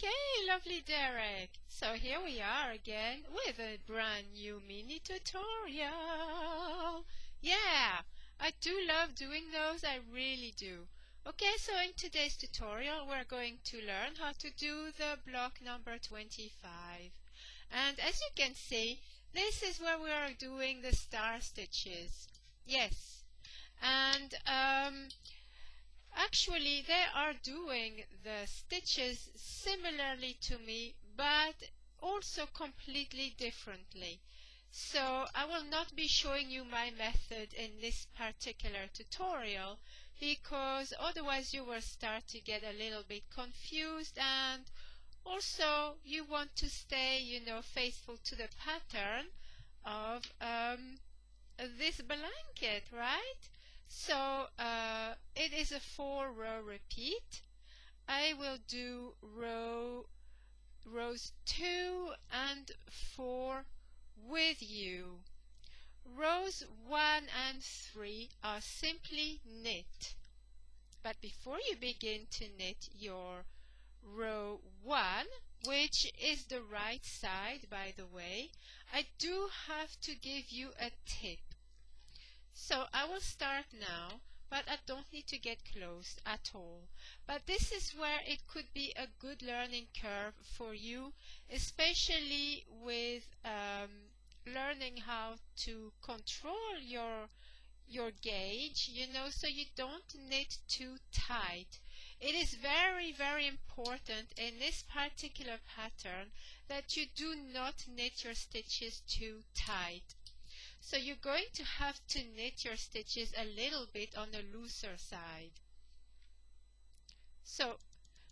Okay, lovely Derek. So here we are again with a brand new mini tutorial. Yeah, I do love doing those, I really do. Okay, so in today's tutorial we're going to learn how to do the block number 25. And as you can see, this is where we are doing the star stitches. Yes, and actually, they are doing the stitches similarly to me, but also completely differently. So I will not be showing you my method in this particular tutorial, because otherwise you will start to get a little bit confused, and also you want to stay, faithful to the pattern of this blanket, right? So it is a 4-row repeat. I will do rows 2 and 4 with you. Rows 1 and 3 are simply knit. But before you begin to knit your row 1, which is the right side, by the way, I do have to give you a tip. So I will start now, but I don't need to get close at all. But this is where it could be a good learning curve for you, especially with learning how to control your gauge, so you don't knit too tight. It is very, very important in this particular pattern that you do not knit your stitches too tight. So you're going to have to knit your stitches a little bit on the looser side. So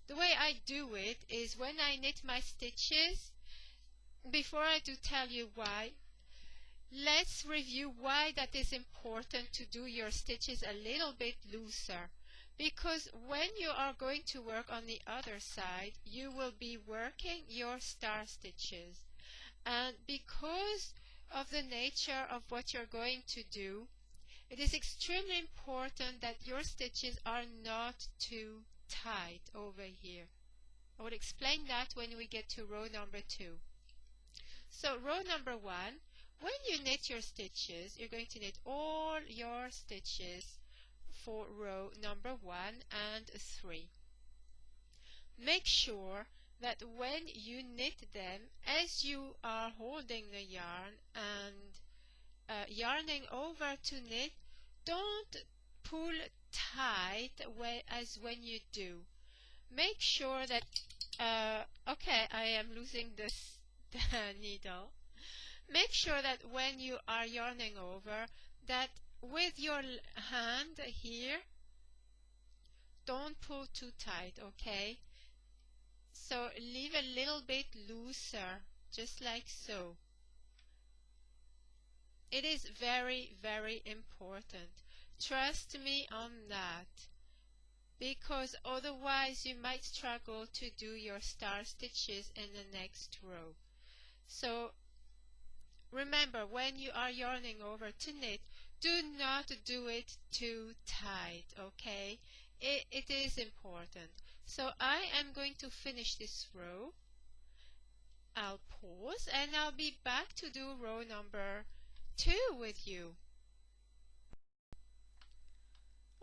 the way I do it is when I knit my stitches, before I do tell you why, let's review why that is important to do your stitches a little bit looser. Because when you are going to work on the other side, you will be working your star stitches. And because of the nature of what you're going to do, it is extremely important that your stitches are not too tight over here. I will explain that when we get to row number 2. So row number 1, when you knit your stitches, you're going to knit all your stitches for row number 1 and 3. Make sure that when you knit them, as you are holding the yarn and yarning over to knit, don't pull tight as when you do. Make sure that, okay, I am losing the needle. Make sure that when you are yarning over, that with your hand here, don't pull too tight, okay? So leave a little bit looser, just like so. It is very, very important. Trust me on that, because otherwise you might struggle to do your star stitches in the next row. So remember, when you are yarning over to knit, do not do it too tight, okay? It is important. So I am going to finish this row. I'll pause and I'll be back to do row number 2 with you.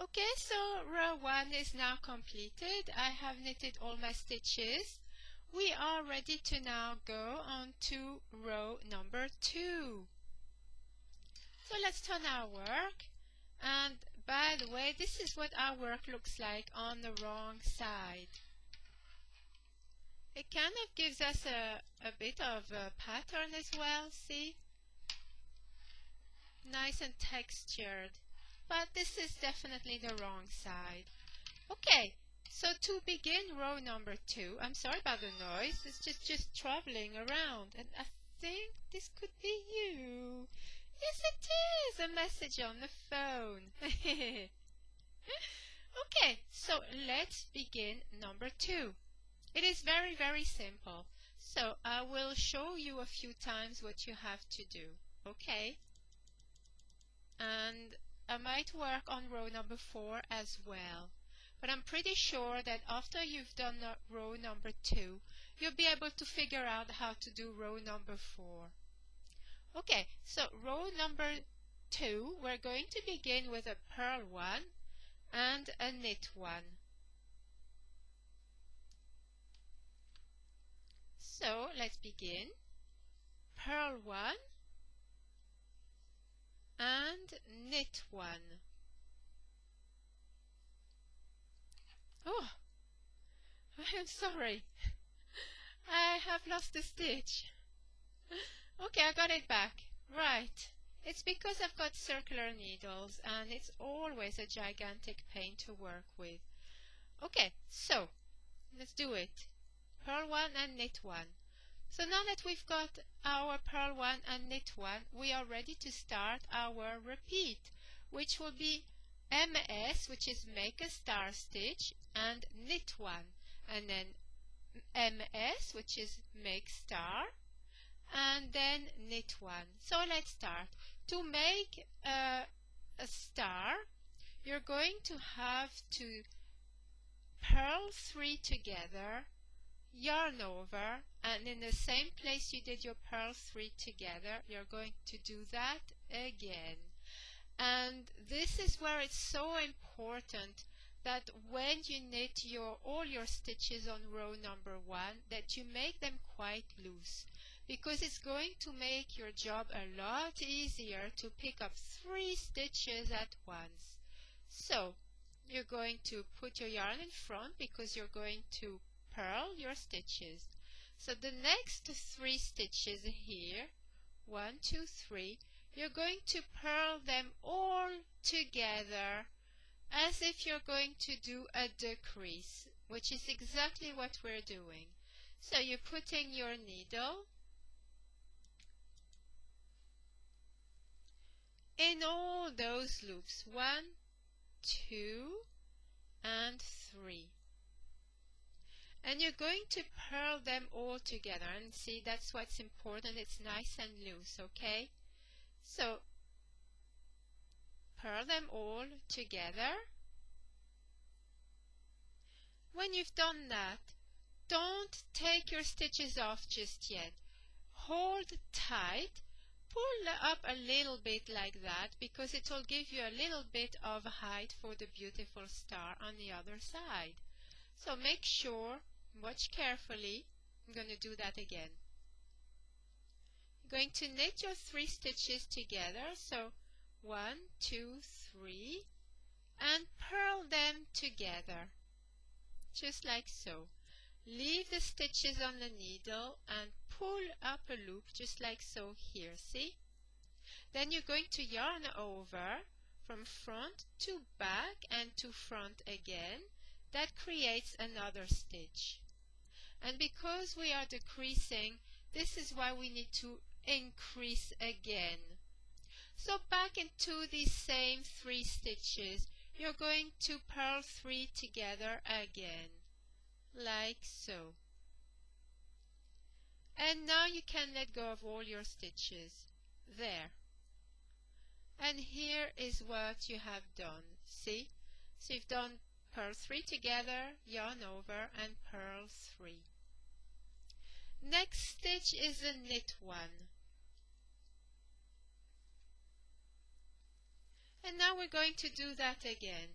Okay, so row 1 is now completed. I have knitted all my stitches. We are ready to now go on to row number 2. So let's turn our work. And by the way, this is what our work looks like on the wrong side. It kind of gives us a bit of a pattern as well, see? Nice and textured. But this is definitely the wrong side. Okay, so to begin row number 2, I'm sorry about the noise, it's just traveling around, and I think this could be you. Yes, it is a message on the phone. Okay, so let's begin number 2. It is very, very simple. So I will show you a few times what you have to do, okay? And I might work on row number 4 as well. but I'm pretty sure that after you've done row number 2, you'll be able to figure out how to do row number 4. Okay, so row number 2, we're going to begin with a purl 1 and a knit 1. So let's begin. Purl 1 and knit 1. Oh, I am sorry. I have lost a stitch. Okay, I got it back. Right. It's because I've got circular needles and it's always a gigantic pain to work with. Okay, so let's do it. Purl 1 and knit 1. So now that we've got our purl 1 and knit 1, we are ready to start our repeat, which will be MS, which is make a star stitch, and knit 1, and then MS, which is make star, and then knit 1. So let's start. To make a star, you're going to have to purl 3 together, yarn over, and in the same place you did your purl 3 together, you're going to do that again. And this is where it's so important that when you knit all your stitches on row number 1, that you make them quite loose, because it's going to make your job a lot easier to pick up 3 stitches at once. So you're going to put your yarn in front because you're going to purl your stitches. So the next 3 stitches here, 1, 2, 3, you're going to purl them all together as if you're going to do a decrease, which is exactly what we're doing. So you're putting your needle in all those loops, 1, 2, and 3. And you're going to purl them all together. And see, that's what's important. It's nice and loose, okay? So purl them all together. When you've done that, don't take your stitches off just yet. Hold tight. Pull up a little bit like that, because it will give you a little bit of height for the beautiful star on the other side. So make sure, watch carefully. I'm going to do that again. You're going to knit your 3 stitches together, so 1, 2, 3, and purl them together, just like so. Leave the stitches on the needle and pull up a loop just like so here, see? Then you're going to yarn over from front to back and to front again. That creates another stitch. And because we are decreasing, this is why we need to increase again. So back into these same 3 stitches, you're going to purl 3 together again, like so. And now you can let go of all your stitches. There. And here is what you have done. See? So you've done purl 3 together, yarn over, and purl 3. Next stitch is a knit 1. And now we're going to do that again.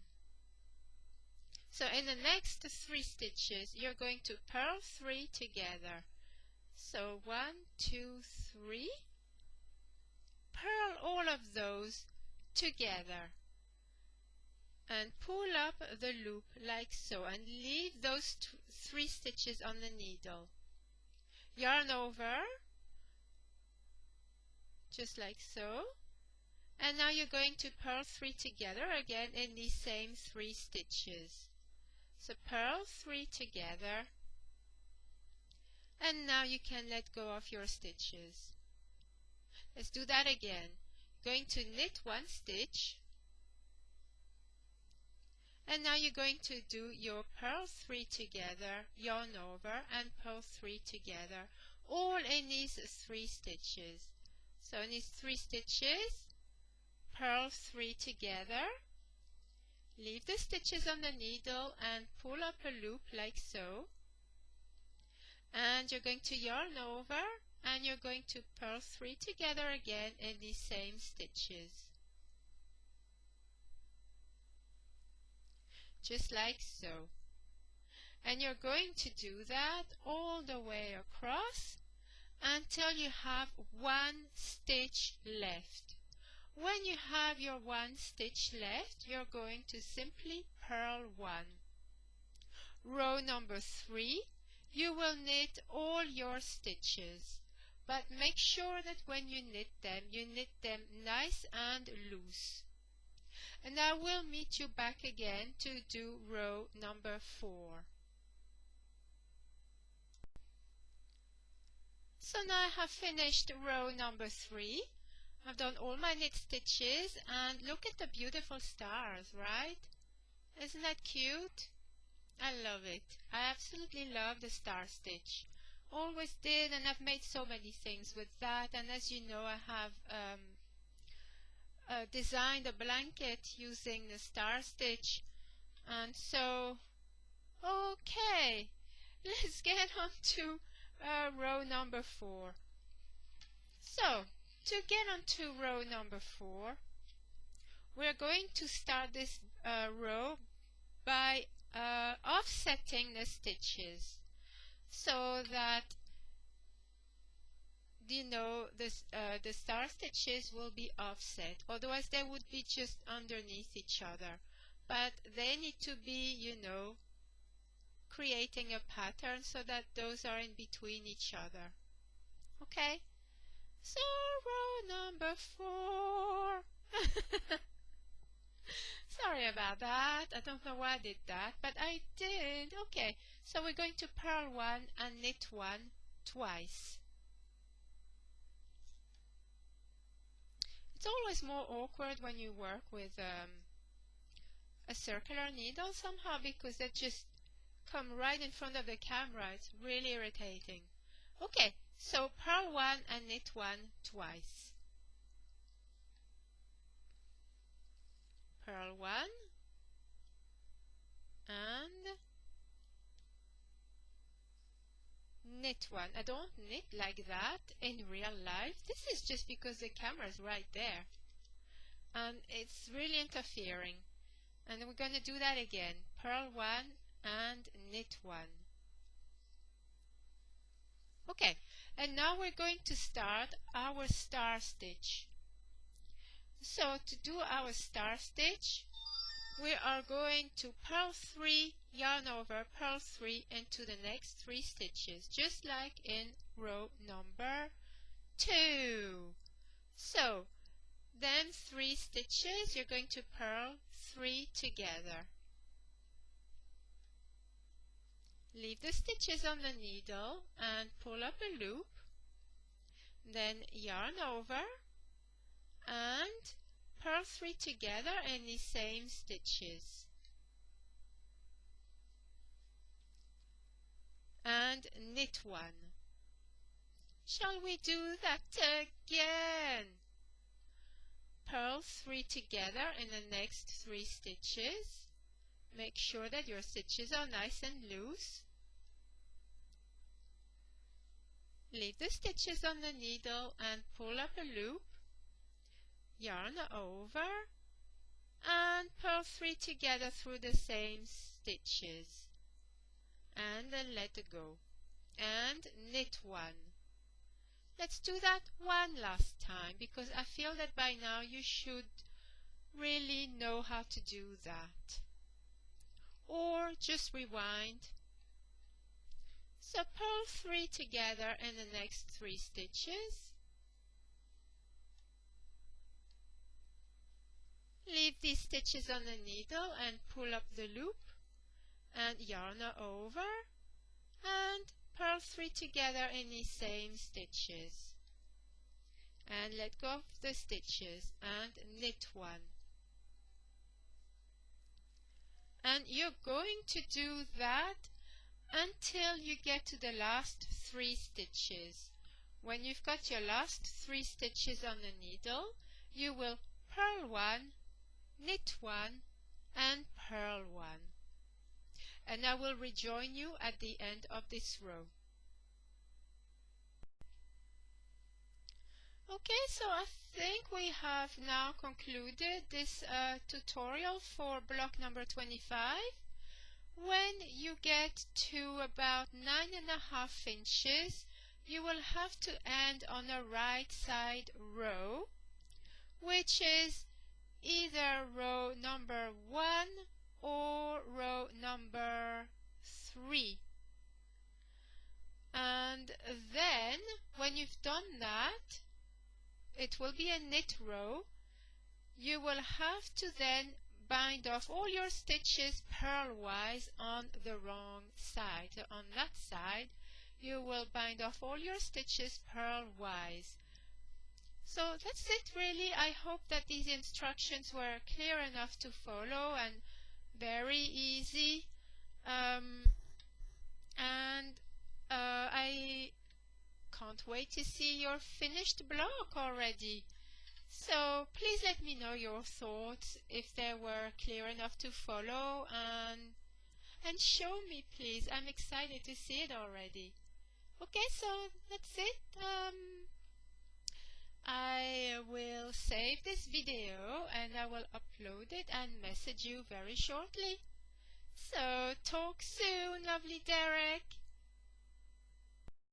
So in the next 3 stitches, you're going to purl 3 together. So 1, 2, 3. Purl all of those together. And pull up the loop like so. And leave those 3 stitches on the needle. Yarn over, just like so. And now you're going to purl 3 together again in these same 3 stitches. So purl 3 together, and now you can let go of your stitches. Let's do that again. Going to knit 1 stitch, and now you're going to do your purl 3 together, yarn over, and purl 3 together, all in these 3 stitches. So in these 3 stitches, purl 3 together, Leave the stitches on the needle and pull up a loop like so. And you're going to yarn over and you're going to purl 3 together again in these same stitches. Just like so. And you're going to do that all the way across until you have 1 stitch left. When you have your 1 stitch left, you're going to simply purl 1. Row number 3, you will knit all your stitches, but make sure that when you knit them nice and loose. And I will meet you back again to do row number 4. So now I have finished row number 3. I've done all my knit stitches and look at the beautiful stars, right? Isn't that cute? I love it. I absolutely love the star stitch. Always did, and I've made so many things with that. And as you know, I have designed a blanket using the star stitch. And so, okay, let's get on to row number 4. So, to get onto row number 4, we're going to start this row by offsetting the stitches so that the star stitches will be offset. Otherwise they would be just underneath each other, but they need to be, creating a pattern so that those are in between each other. Okay, so row number 4. Sorry about that. I don't know why I did that, but I did. Okay, so we're going to purl 1 and knit 1 twice. It's always more awkward when you work with a circular needle somehow, because they just come right in front of the camera. It's really irritating. Okay, so purl 1 and knit 1 twice. Purl 1 and knit 1. I don't knit like that in real life. This is just because the camera is right there and it's really interfering. And we're going to do that again. Purl 1 and knit 1. Okay, and now we're going to start our star stitch. So to do our star stitch, we are going to purl 3, yarn over, purl 3 into the next 3 stitches, just like in row number 2. So then 3 stitches, you're going to purl 3 together. Leave the stitches on the needle and pull up a loop, then yarn over and purl 3 together in the same stitches and knit 1. Shall we do that again? Purl 3 together in the next 3 stitches. Make sure that your stitches are nice and loose. Leave the stitches on the needle and pull up a loop. Yarn over and purl 3 together through the same stitches and then let it go and knit 1. Let's do that one last time, because I feel that by now you should really know how to do that, or just rewind. So purl 3 together in the next 3 stitches. Leave these stitches on the needle and pull up the loop and yarn over and purl 3 together in the same stitches and let go of the stitches and knit 1. And you're going to do that until you get to the last 3 stitches. When you've got your last 3 stitches on the needle, you will purl 1, knit 1 and purl 1. And I will rejoin you at the end of this row. Okay, so I think we have now concluded this tutorial for block number 25. When you get to about 9.5 inches, you will have to end on a right side row, which is either row number 1 or row number 3. And then, when you've done that, it will be a knit row. You will have to then bind off all your stitches purlwise on the wrong side. So on that side, you will bind off all your stitches purlwise. So that's it really. I hope that these instructions were clear enough to follow and very easy. I can't wait to see your finished block already. So please let me know your thoughts, if they were clear enough to follow, and show me please. I'm excited to see it already. Okay, so that's it. I will save this video and I will upload it and message you very shortly. So talk soon, lovely Derek.